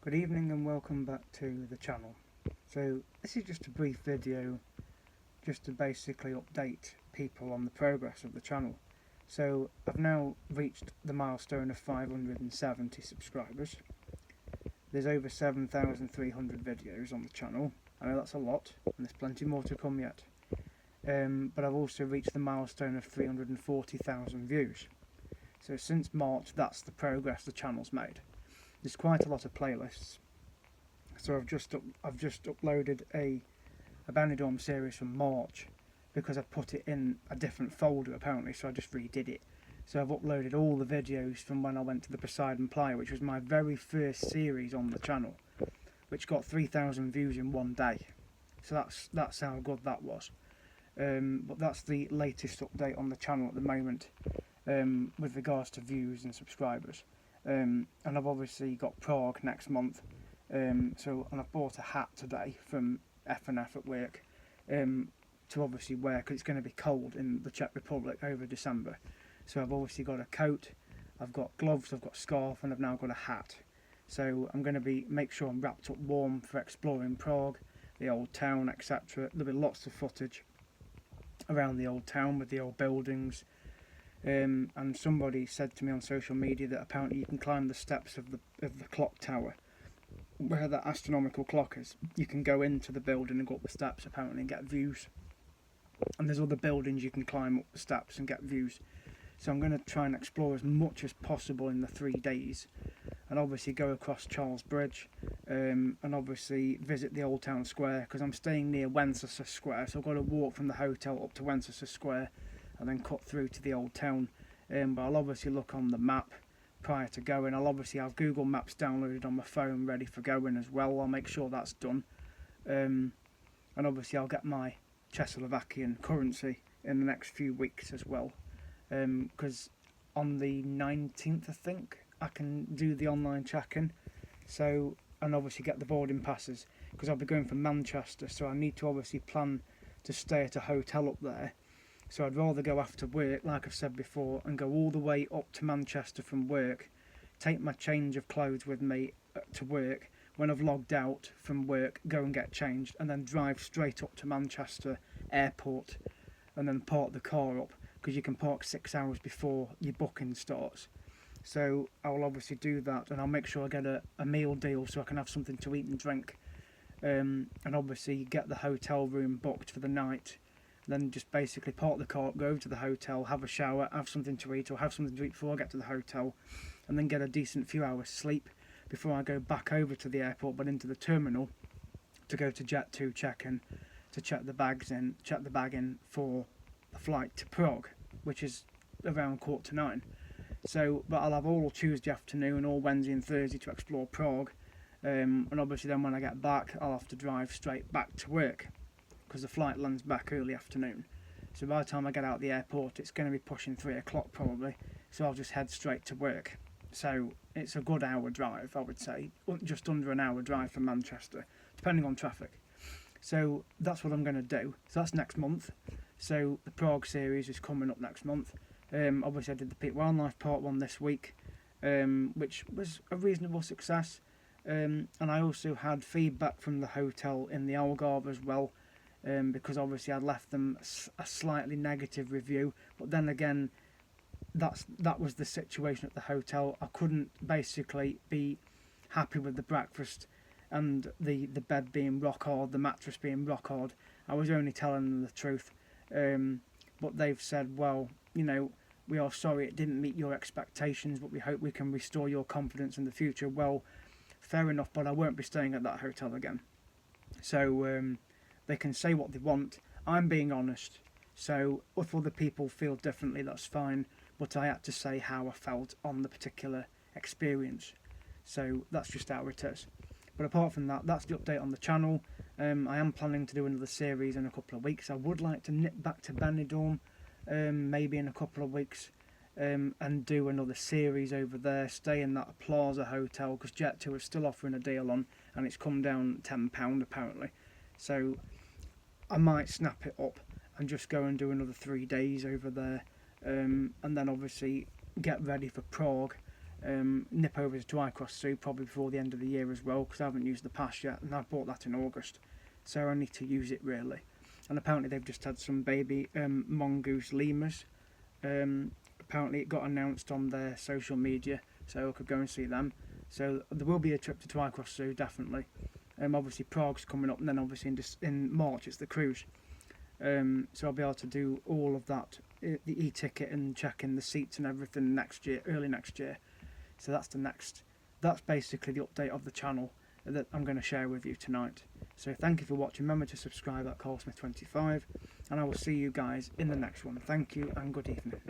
Good evening and welcome back to the channel. So this is just a brief video just to basically update people on the progress of the channel. So I've now reached the milestone of 570 subscribers. There's over 7,300 videos on the channel. I know that's a lot and there's plenty more to come yet. But I've also reached the milestone of 340,000 views. So since March, that's the progress the channel's made. There's quite a lot of playlists, so I've just uploaded a Benidorm series from March because I put it in a different folder apparently, so I just redid it. So I've uploaded all the videos from when I went to the Poseidon Playa, which was my very first series on the channel, which got 3,000 views in one day. So that's how good that was. But that's the latest update on the channel at the moment, with regards to views and subscribers. And I've obviously got Prague next month, and I've bought a hat today from F&F at work, to obviously wear because it's going to be cold in the Czech Republic over December. So I've obviously got a coat, I've got gloves, I've got a scarf, and I've now got a hat. So I'm going to make sure I'm wrapped up warm for exploring Prague, the old town, etc. There'll be lots of footage around the old town with the old buildings. And somebody said to me on social media that apparently you can climb the steps of the clock tower where that astronomical clock is. You can go into the building and go up the steps apparently and get views. And there's other buildings you can climb up the steps and get views. So I'm going to try and explore as much as possible in the 3 days, and obviously go across Charles Bridge, and obviously visit the Old Town Square because I'm staying near Wenceslas Square, so I've got to walk from the hotel up to Wenceslas Square and then cut through to the old town. But I'll obviously look on the map prior to going. I'll obviously have Google Maps downloaded on my phone ready for going as well. I'll make sure that's done. And obviously I'll get my Czechoslovakian currency in the next few weeks as well. Because on the 19th, I think, I can do the online check-in. So, and obviously get the boarding passes because I'll be going from Manchester. So I need to obviously plan to stay at a hotel up there. So I'd rather go after work, like I've said before, and go all the way up to Manchester from work, take my change of clothes with me to work. When I've logged out from work, go and get changed, and then drive straight up to Manchester Airport, and then park the car up, because you can park 6 hours before your booking starts. So I'll obviously do that, and I'll make sure I get a meal deal so I can have something to eat and drink, and obviously get the hotel room booked for the night. Then just basically park the car, go over to the hotel, have a shower, have something to eat, or have something to eat before I get to the hotel, and then get a decent few hours sleep before I go back over to the airport, but into the terminal to go to Jet2 check-in, to check the bag in for the flight to Prague, which is around 8:45. So, but I'll have all Tuesday afternoon, all Wednesday and Thursday to explore Prague, and obviously then when I get back, I'll have to drive straight back to work, because the flight lands back early afternoon. So by the time I get out of the airport, it's going to be pushing 3 o'clock probably, so I'll just head straight to work. So it's a good hour drive, I would say, just under an hour drive from Manchester, depending on traffic. So that's what I'm going to do. So that's next month. So the Prague series is coming up next month. Obviously I did the Peak Wildlife Part 1 this week, which was a reasonable success. And I also had feedback from the hotel in the Algarve as well, because obviously I'd left them a slightly negative review, but then again, that was the situation at the hotel. I couldn't basically be happy with the breakfast and the bed being rock hard, the mattress being rock hard. I was only telling them the truth, but they've said, well, you know, we are sorry it didn't meet your expectations, but we hope we can restore your confidence in the future. Well, fair enough, but I won't be staying at that hotel again. So they can say what they want. I'm being honest. So if other people feel differently, that's fine. But I had to say how I felt on the particular experience. So that's just how it is. But apart from that, that's the update on the channel. I am planning to do another series in a couple of weeks. I would like to nip back to Benidorm, maybe in a couple of weeks, and do another series over there. Stay in that Plaza Hotel, because Jet2 is still offering a deal on, and it's come down £10 apparently. So I might snap it up and just go and do another 3 days over there, and then obviously get ready for Prague, nip over to Twycross Zoo probably before the end of the year as well, because I haven't used the pass yet, and I bought that in August, so I need to use it really. And apparently they've just had some baby mongoose lemurs. Apparently it got announced on their social media, so I could go and see them. So there will be a trip to Twycross Zoo, definitely. Obviously Prague's coming up, and then obviously in March it's the cruise. So I'll be able to do all of that, the e-ticket and checking the seats and everything next year, early next year. So that's basically the update of the channel that I'm going to share with you tonight. So thank you for watching. Remember to subscribe at CarlSmith25, and I will see you guys in the next one. Thank you and good evening.